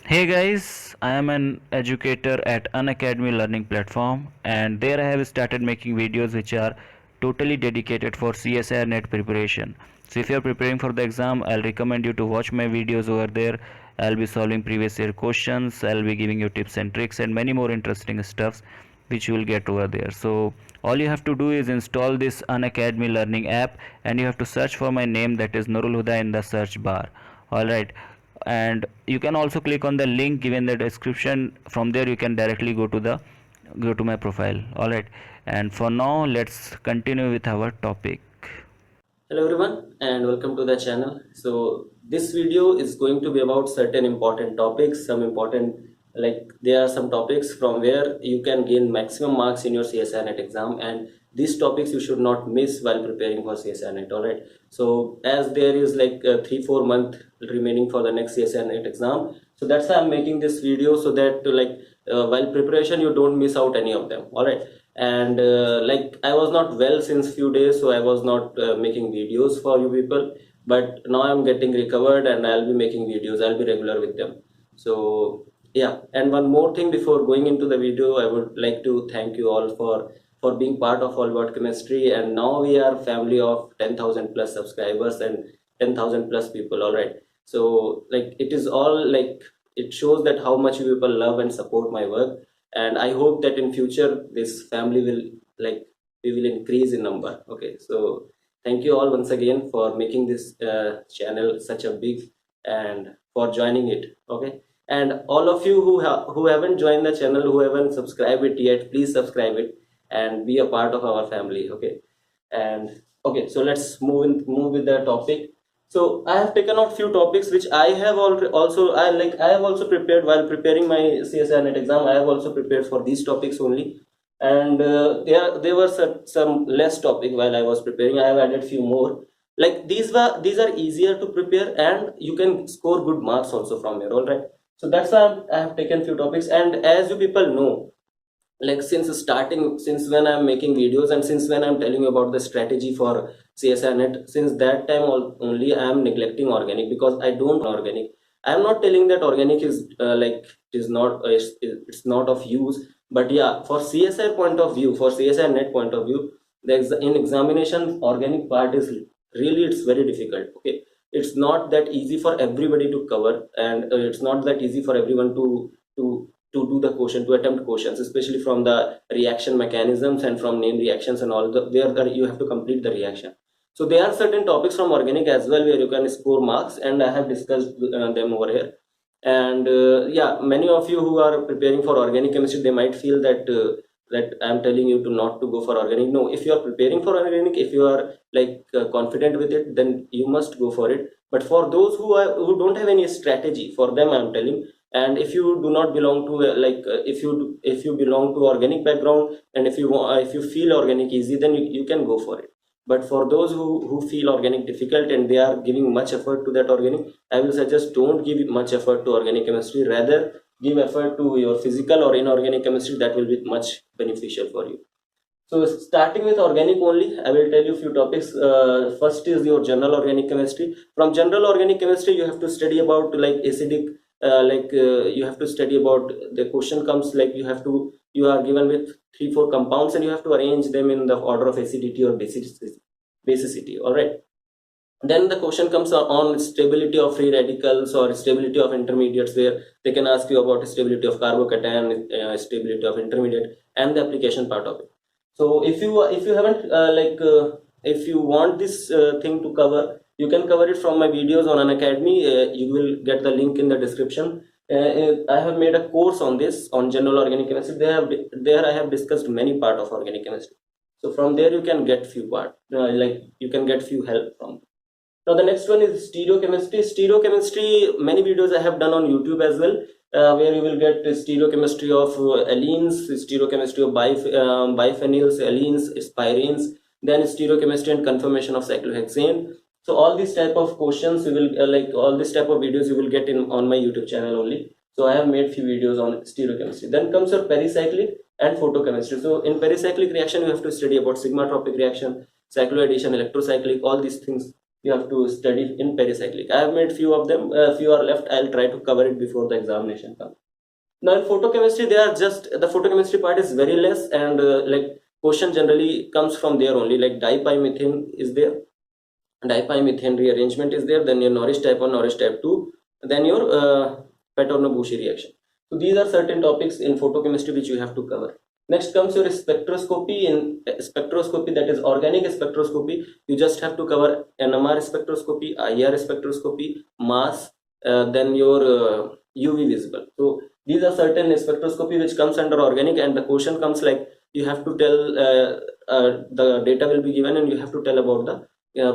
Hey guys, I am an educator at Unacademy Learning Platform, and there I have started making videos which are totally dedicated for CSIR net preparation. So if you are preparing for the exam, I'll recommend you to watch my videos over there. I'll be solving previous year questions, I'll be giving you tips and tricks and many more interesting stuffs which you will get over there. So all you have to do is install this Unacademy Learning app, and you have to search for my name, that is Nurul Huda, in the search bar. Alright, and you can also click on the link given in the description. From there you can directly go to my profile. All right, and for now let's continue with our topic. Hello everyone and welcome to the channel. So this video is going to be about certain important topics, some important there are some topics from where you can gain maximum marks in your CSIR net exam, and these topics you should not miss while preparing for CSIR net. All right. So as there is 3-4 month remaining for the next CSIR net exam, so that's why I'm making this video so that while preparation you don't miss out any of them. All right. And I was not well since few days, so I was not making videos for you people, but now I'm getting recovered and I'll be making videos. I'll be regular with them. So yeah, and one more thing before going into the video, I would like to thank you all for being part of All About Chemistry, and now we are family of 10,000 plus subscribers and 10,000 plus people. All right. So it is all it shows that how much you people love and support my work, and I hope that in future this family will like we will increase in number. Okay, so thank you all once again for making this channel such a big, and for joining it. Okay, and all of you who haven't joined the channel, who haven't subscribed it yet, please subscribe it and be a part of our family. Okay, and okay, so let's move with the topic. So I have taken out few topics which I have also I have also prepared while preparing my CSIR net exam. I have also prepared for these topics only, and there were some less topic while I was preparing. I have added few more. Like these are easier to prepare, and you can score good marks also from here. All right. So that's why I have taken few topics, and as you people know, since when I'm making videos and since when I'm telling you about the strategy for CSI net, since that time only I am neglecting organic because I don't organic. I'm not telling that organic is it's not of use, but yeah, for CSI point of view, for CSI net point of view, in examination organic part is really, it's very difficult. Okay, it's not that easy for everybody to cover, and it's not that easy for everyone to do the question, to attempt questions, especially from the reaction mechanisms and from name reactions and all where you have to complete the reaction. So there are certain topics from organic as well where you can score marks, and I have discussed them over here. And yeah, many of you who are preparing for organic chemistry, they might feel that I'm telling you to not to go for organic. No, if you are preparing for organic, if you are confident with it, then you must go for it. But for those who don't have any strategy, for them I'm telling, and if you do not belong to if you belong to organic background, and if you feel organic easy, then you can go for it. But for those who feel organic difficult and they are giving much effort to that organic, I will suggest don't give much effort to organic chemistry, rather give effort to your physical or inorganic chemistry. That will be much beneficial for you. So starting with organic only, I will tell you few topics. First is your general organic chemistry. From general organic chemistry, you have to study about acidic. You have to study about, the question comes like you are given with 3-4 compounds and you have to arrange them in the order of acidity or basicity. All right. Then the question comes on stability of free radicals or stability of intermediates, where they can ask you about stability of carbocation, stability of intermediate, and the application part of it. So if you haven't if you want this thing to cover, you can cover it from my videos on Unacademy. You will get the link in the description. I have made a course on this, on general organic chemistry. There I have discussed many part of organic chemistry. So from there you can get few part, you can get few help from. Now the next one is stereochemistry. Stereochemistry, many videos I have done on YouTube as well, where you will get stereochemistry of allenes, stereochemistry of biphenyls, allenes, spirenes, then stereochemistry and conformation of cyclohexane. So all these type of questions you will all this type of videos you will get in on my YouTube channel only. So I have made few videos on stereochemistry. Then comes your pericyclic and photochemistry. So in pericyclic reaction you have to study about sigma tropic reaction, cycloaddition, electrocyclic, all these things you have to study in pericyclic. I have made few of them, few are left. I'll try to cover it before the examination comes. Now in photochemistry, they are just, the photochemistry part is very less, and like question generally comes from there only, like dipymethane is there, dipymethane rearrangement is there, then your Norris type 1, Norris type 2, then your Paterno-Bouchy reaction. So these are certain topics in photochemistry which you have to cover. Next comes your spectroscopy. In spectroscopy, that is organic spectroscopy, you just have to cover NMR spectroscopy, IR spectroscopy, mass, then your UV visible. So these are certain spectroscopy which comes under organic, and the question comes like you have to tell, the data will be given and you have to tell about the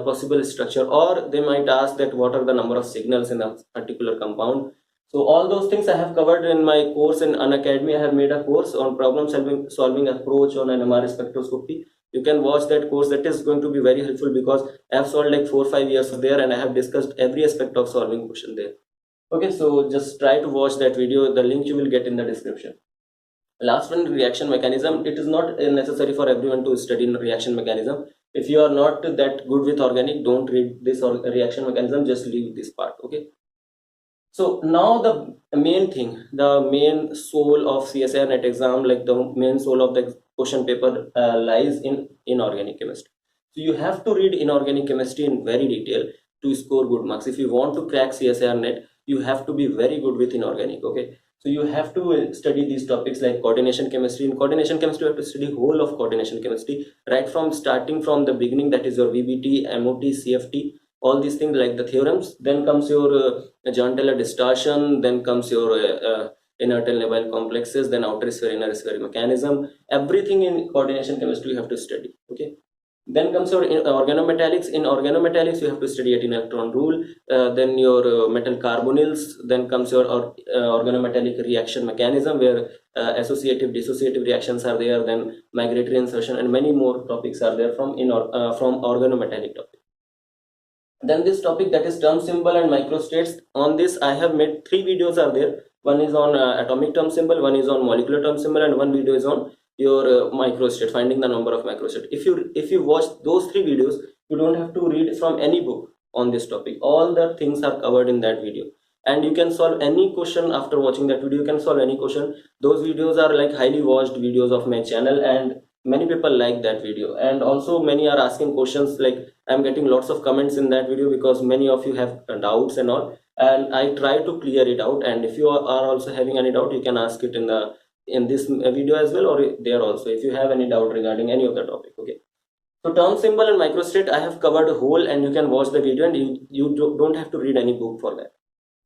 possible structure, or they might ask that what are the number of signals in a particular compound. So all those things I have covered in my course in Unacademy. I have made a course on problem solving approach on NMR spectroscopy. You can watch that course. That is going to be very helpful because I have solved like 4-5 years there, and I have discussed every aspect of solving question there. Okay, so just try to watch that video. The link you will get in the description. Last one, reaction mechanism. It is not necessary for everyone to study reaction mechanism. If you are not that good with organic, don't read this or reaction mechanism, just leave this part. Okay, so now the main thing, the main soul of CSIR net exam, like the main soul of the question paper lies in inorganic chemistry. So you have to read inorganic chemistry in very detail to score good marks. If you want to crack CSIR net, you have to be very good with inorganic. Okay, so you have to study these topics like coordination chemistry. In coordination chemistry, you have to study whole of coordination chemistry, right from starting from the beginning, that is your VBT, MOT, CFT, all these things like the theorems. Then comes your Jahn-Teller distortion, then comes your inert and labile complexes, then outer sphere, inner sphere mechanism. Everything in coordination chemistry you have to study. Okay, then comes your organometallics. In organometallics, you have to study 18 electron rule, then your metal carbonyls, then comes your organometallic reaction mechanism, where associative dissociative reactions are there, then migratory insertion, and many more topics are there from organometallic topic. Then this topic, that is term symbol and microstates. On this I have made 3 videos are there. One is on atomic term symbol, one is on molecular term symbol, and one video is on your microstate, finding the number of microstate. If you watch those 3 videos, you don't have to read from any book on this topic. All the things are covered in that video, and you can solve any question after watching that video. You can solve any question. Those videos are like highly watched videos of my channel, and many people like that video. And also many are asking questions, like I'm getting lots of comments in that video because many of you have doubts and all, and I try to clear it out. And if you are also having any doubt, you can ask it in this video as well, or there also, if you have any doubt regarding any of the topic. Okay, so term symbol and microstate I have covered whole, and you can watch the video, and you don't have to read any book for that.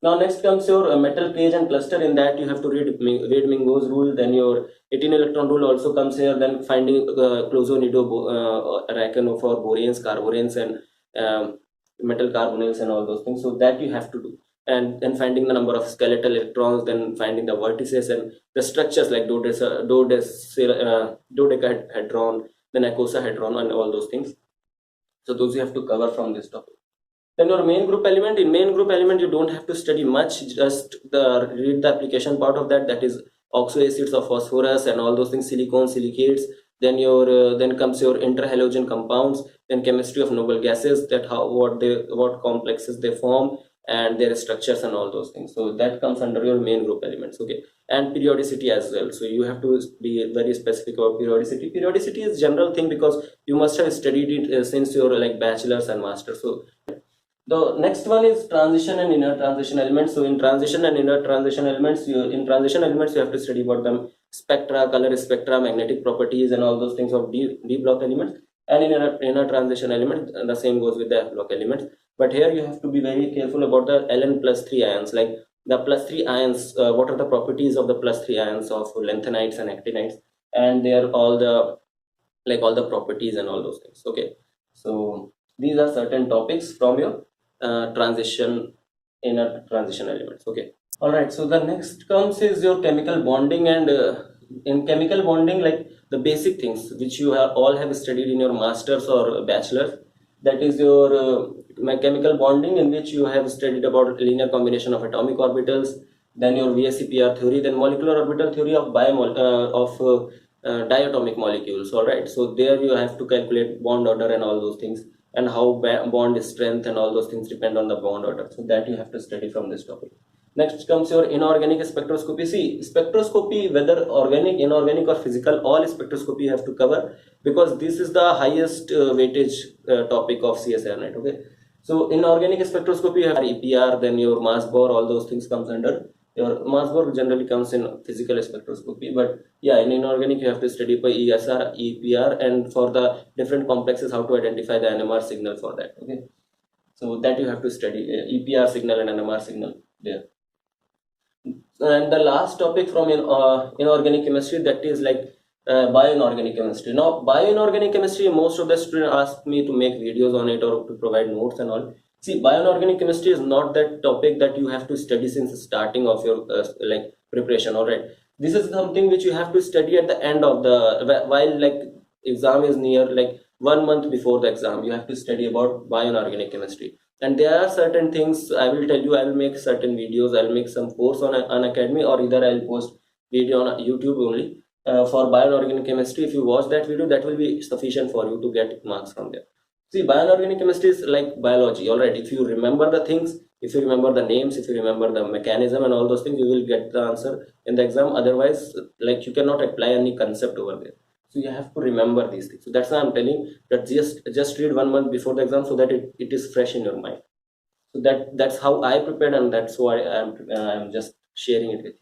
Now next comes your metal cage and cluster. In that you have to read Wade-Mingo's rule, then your 18 electron rule also comes here, then finding closonido Raikkonen for boranes, carboranes, and metal carbonyls and all those things. So that you have to do, and then finding the number of skeletal electrons, then finding the vertices and the structures like dodecahedron, then icosahedron, and all those things. So those you have to cover from this topic. Then your main group element. In main group element, you don't have to study much, just read the application part of that, that is oxoacids of phosphorus and all those things, silicon, silicates. Then your then comes your interhalogen compounds, then chemistry of noble gases, that what complexes they form and their structures and all those things. So that comes under your main group elements. Okay, and periodicity as well. So you have to be very specific about periodicity. Periodicity is general thing because you must have studied it since your like bachelor's and master's. So the next one is transition and inner transition elements. So in transition and inner transition elements, you have to study about them spectra, color spectra, magnetic properties, and all those things of D block elements. And in inner transition element, the same goes with the F block elements. But here you have to be very careful about the Ln+3 ions, like the +3 ions. What are the properties of the +3 ions of lanthanides and actinides, and they are all the properties and all those things. Okay, so these are certain topics from your transition, inner transition elements. Okay, all right, so the next comes is your chemical bonding. And in chemical bonding, like the basic things which you all have studied in your masters or bachelor, that is your chemical bonding, in which you have studied about linear combination of atomic orbitals, then your VSEPR theory, then molecular orbital theory of diatomic molecules. All right, so there you have to calculate bond order and all those things. and how bond strength and all those things depend on the bond order. So that you have to study from this topic. Next comes your inorganic spectroscopy. See, spectroscopy, whether organic, inorganic, or physical, all spectroscopy you have to cover, because this is the highest weightage topic of CSIR net. Okay, so inorganic spectroscopy you have EPR, then your mass Bohr, all those things comes under. Your mass Bohr generally comes in physical spectroscopy, but yeah, in inorganic you have to study by ESR, EPR, and for the different complexes how to identify the NMR signal for that. Okay, so that you have to study EPR signal and NMR signal there. And the last topic from inorganic chemistry, that is like bioinorganic chemistry. Now bioinorganic chemistry, most of the students ask me to make videos on it or to provide notes and all. See, bioinorganic chemistry is not that topic that you have to study since the starting of your like preparation. All right, this is something which you have to study at the end of the, while like exam is near, like 1 month before the exam you have to study about bioinorganic chemistry. And there are certain things I will tell you. I will make certain videos, I'll make some course on an academy, or either I'll post video on YouTube only for bioinorganic chemistry. If you watch that video, that will be sufficient for you to get marks from there. See, bioinorganic chemistry is like biology. All right, if you remember the things, if you remember the names, if you remember the mechanism and all those things, you will get the answer in the exam. Otherwise, like, you cannot apply any concept over there. So you have to remember these things. So that's why I'm telling that just read 1 month before the exam, so that it is fresh in your mind. So that's how I prepared, and that's why I'm just sharing it with you.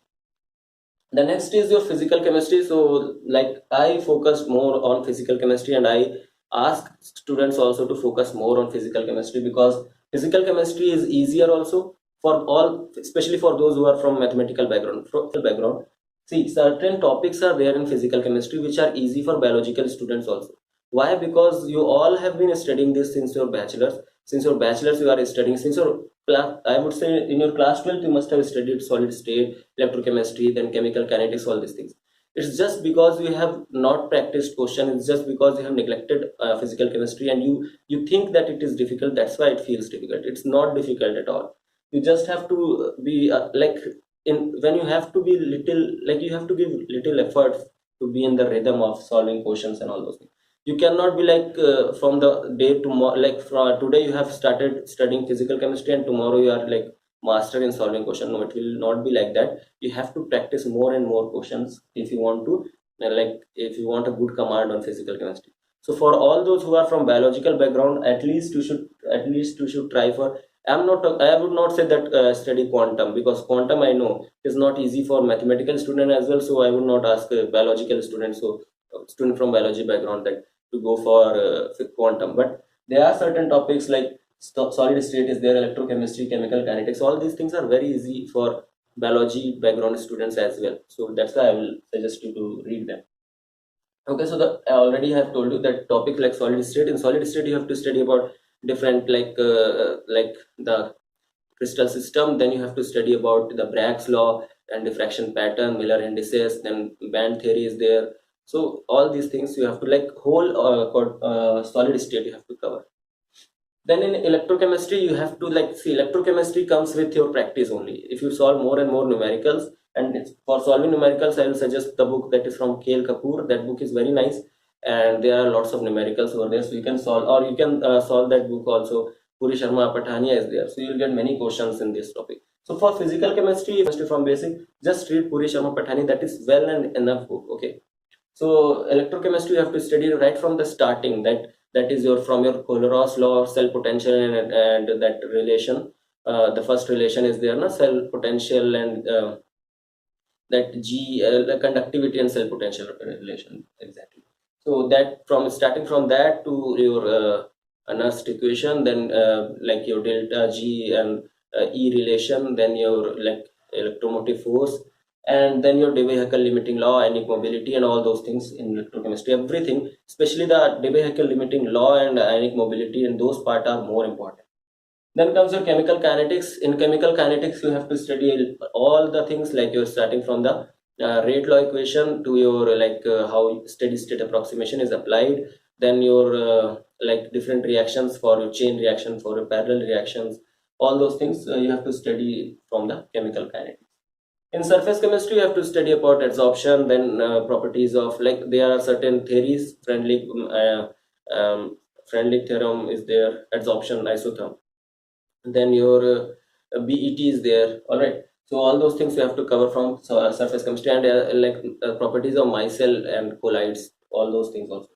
The next is your physical chemistry. So like, I focused more on physical chemistry, and I ask students also to focus more on physical chemistry, because physical chemistry is easier also for all, especially for those who are from mathematical background. See, certain topics are there in physical chemistry which are easy for biological students also. Why? Because you all have been studying this since your bachelor's. Since your bachelor's you are studying, since your class, I would say in your class 12th you must have studied solid state, electrochemistry, then chemical kinetics, all these things. It's just because you have not practiced question, it's just because you have neglected physical chemistry, and you think that it is difficult, that's why it feels difficult. It's not difficult at all. You just have to be like, in when you have to be little, like, you have to give little effort to be in the rhythm of solving questions and all those things. You cannot be like from the day tomorrow, like from today you have started studying physical chemistry and tomorrow you are like master in solving question. No, it will not be like that. You have to practice more and more questions if you want to like, if you want a good command on physical chemistry. So for all those who are from biological background, at least you should try for, I would not say that study quantum, because quantum I know is not easy for mathematical student as well. So I would not ask a biological student, so student from biology background, that to go for quantum. But there are certain topics like solid state is there, electrochemistry, chemical kinetics. All these things are very easy for biology background students as well. So that's why I will suggest you to read them. Okay, so I already have told you that topic like solid state. In solid state, you have to study about different like the crystal system. Then you have to study about the Bragg's law and diffraction pattern, Miller indices. Then band theory is there. So all these things you have to, like, whole solid state you have to cover. Then in electrochemistry you have to, like, see, electrochemistry comes with your practice only. If you solve more and more numericals, and for solving numericals I will suggest the book that is from KL Kapoor. That book is very nice, and there are lots of numericals over there, so you can solve, or you can solve that book also. Puri Sharma Patania is there, so you'll get many questions in this topic. So for physical chemistry from basic, just read Puri Sharma Patani. That is well and enough book. Okay, so electrochemistry you have to study right from the starting. That is your, from your Kohlrausch law, cell potential, and that relation. The first relation is there, na, cell potential and that G, the conductivity and cell potential relation, exactly. So that, from starting from that to your Nernst equation, then like your delta G and E relation, then your like electromotive force, and then your Debye-Heckel limiting law, ionic mobility, and all those things in electrochemistry. Everything, especially the Debye-Heckel limiting law and ionic mobility, and those part are more important. Then comes your chemical kinetics. In chemical kinetics, you have to study all the things, like you're starting from the rate law equation to your like how steady state approximation is applied. Then your like different reactions for your chain reaction, for your parallel reactions. All those things you have to study from the chemical kinetics. In surface chemistry, you have to study about adsorption, then properties of, like, there are certain theories, Freundlich theorem is there, adsorption, isotherm. Then your BET is there. All right. So all those things you have to cover from surface chemistry, and properties of micelle and colloids, all those things also.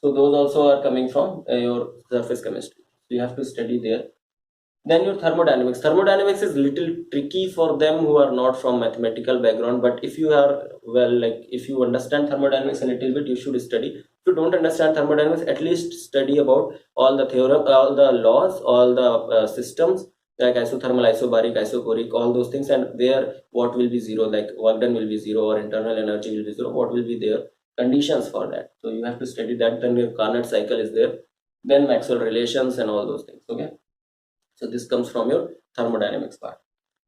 So those also are coming from your surface chemistry. So you have to study there. Then your thermodynamics. Thermodynamics is little tricky for them who are not from mathematical background. But if you are if you understand thermodynamics a little bit, you should study. If you don't understand thermodynamics, at least study about all the theorem, all the laws, all the systems like isothermal, isobaric, isochoric, all those things, and where what will be zero, like work done will be zero or internal energy will be zero. What will be their conditions for that? So you have to study that. Then your Carnot cycle is there. Then Maxwell relations and all those things. Okay. So this comes from your thermodynamics part.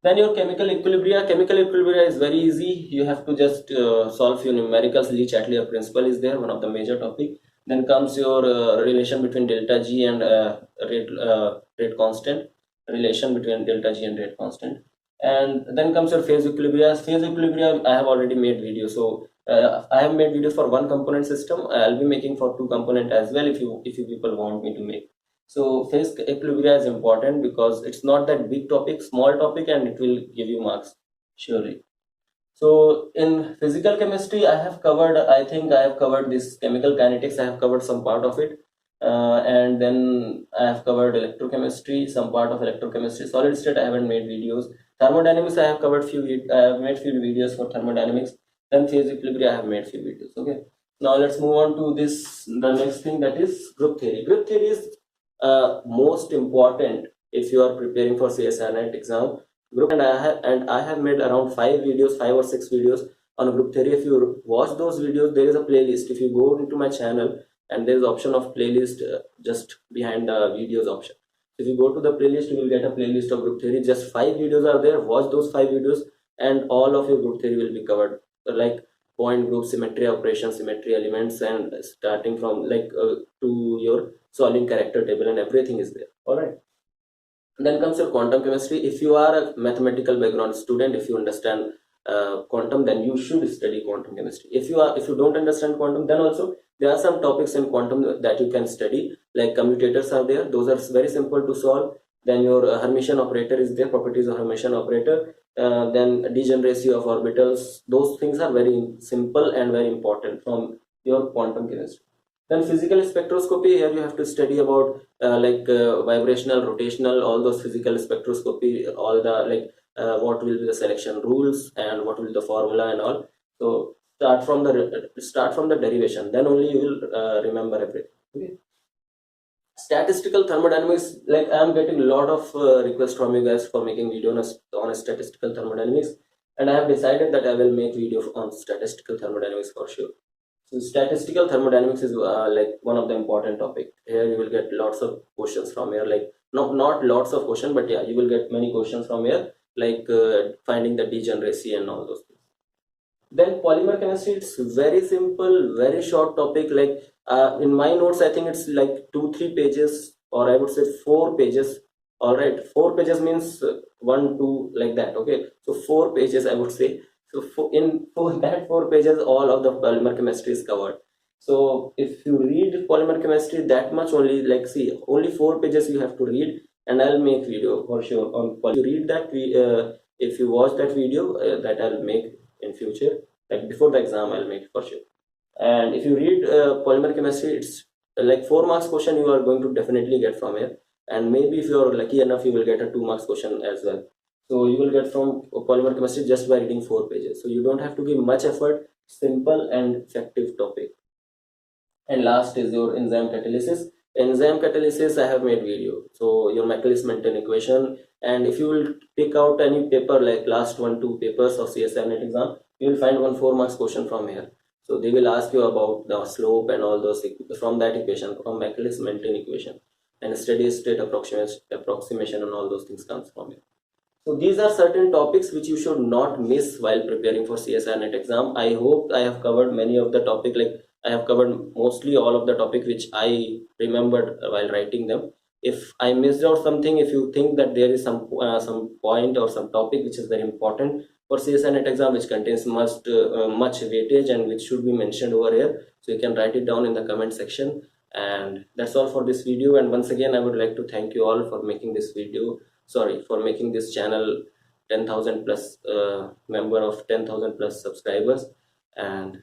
Then your chemical equilibria. Chemical equilibria is very easy. You have to just solve few numericals. Le-Chatelier principle is there, one of the major topic. Then comes your relation between delta G and rate constant. Relation between delta G and rate constant. And then comes your phase equilibria. Phase equilibria, I have already made video. So I have made videos for one component system. I'll be making for two component as well if you people want me to make. So phase equilibria is important because it's not that big topic, small topic, and it will give you marks surely. So in physical chemistry, I think I have covered this chemical kinetics. I have covered some part of it. And then I have covered electrochemistry, some part of electrochemistry. Solid state, I haven't made videos. Thermodynamics, I have covered I have made few videos for thermodynamics. Then phase equilibria, I have made few videos. Okay. Now let's move on to the next thing, that is group theory. Group theory is most important if you are preparing for CSIR NET exam. Group, and I have made around 5 or 6 videos on group theory. If you watch those videos, there is a playlist. If you go into my channel, and there is option of playlist just behind the videos option. If you go to the playlist, you will get a playlist of group theory. Just 5 videos are there. Watch those 5 videos, and all of your group theory will be covered. Like point group, symmetry operations, symmetry elements, and starting from to your solving character table, and everything is there. All right. Then comes your quantum chemistry. If you are a mathematical background student, if you understand quantum, then you should study quantum chemistry. If you don't understand quantum, then also there are some topics in quantum that you can study, like commutators are there. Those are very simple to solve. Then your Hermitian operator is there, properties of Hermitian operator. Then degeneracy of orbitals. Those things are very simple and very important from your quantum chemistry. Then physical spectroscopy, here you have to study about vibrational, rotational, all those physical spectroscopy, all the what will be the selection rules and what will be the formula and all. So start from the derivation, then only you will remember everything. Okay. Statistical thermodynamics, like I am getting a lot of requests from you guys for making video on statistical thermodynamics, and I have decided that I will make video on statistical thermodynamics for sure. So statistical thermodynamics is one of the important topic. Here you will get lots of questions from here, like not lots of questions, but yeah, you will get many questions from here, like finding the degeneracy and all those things. Then polymer chemistry, it's very simple, very short topic. Like in my notes, I think it's like 2-3 pages, or I would say 4 pages. All right, 4 pages means 1, 2, like that. Okay, so 4 pages I would say. So for that 4 pages, all of the polymer chemistry is covered. So if you read polymer chemistry that much only, like see, only 4 pages you have to read, and I'll make video for sure on polymer. You read that if you watch that video that I'll make in future, like before the exam, I'll make for sure. And if you read polymer chemistry, it's like 4 marks question you are going to definitely get from here, and maybe if you are lucky enough, you will get a 2 marks question as well. So you will get from polymer chemistry just by reading 4 pages. So you don't have to give much effort, simple and effective topic. And last is your enzyme catalysis. Enzyme catalysis, I have made video. So your Michaelis-Menten equation, and if you will pick out any paper like last 1-2 papers of CSIR NET exam, you will find 1 4 marks question from here. So they will ask you about the slope and all those from that equation, from Michaelis-Menten equation, and steady state approximation and all those things comes from here. So these are certain topics which you should not miss while preparing for CSIR NET exam. I hope I have covered many of the topic, like I have covered mostly all of the topic which I remembered while writing them. If I missed out something, if you think that there is some point or some topic which is very important for CSIR NET exam, which contains much weightage and which should be mentioned over here, so you can write it down in the comment section, And that's all for this video. And once again, I would like to thank you all for making this video, for making this channel 10,000 plus member of 10,000 plus subscribers. And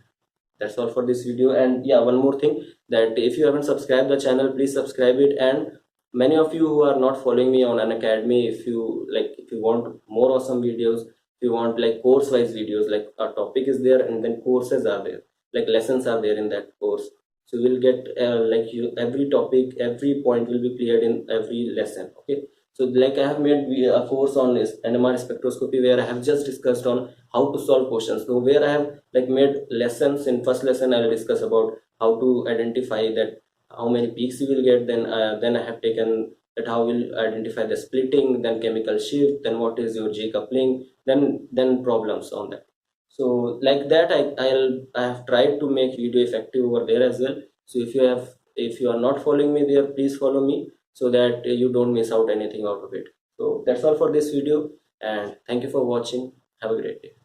that's all for this video. And yeah, one more thing, that if you haven't subscribed the channel, please subscribe it. And many of you who are not following me on Unacademy, if you want more awesome videos, if you want like course wise videos, like a topic is there and then courses are there, like lessons are there in that course. So you will get every topic, every point will be cleared in every lesson. Okay, so like I have made a course on this NMR spectroscopy, where I have just discussed on how to solve questions. So where I have like made lessons. In first lesson I'll discuss about how to identify that how many peaks you will get. Then I have taken that how will identify the splitting, then chemical shift, then what is your J coupling, then problems on that. So like that, I have tried to make video effective over there as well. So if you are not following me there, please follow me so that you don't miss out anything out of it. So that's all for this video, and thank you for watching. Have a great day.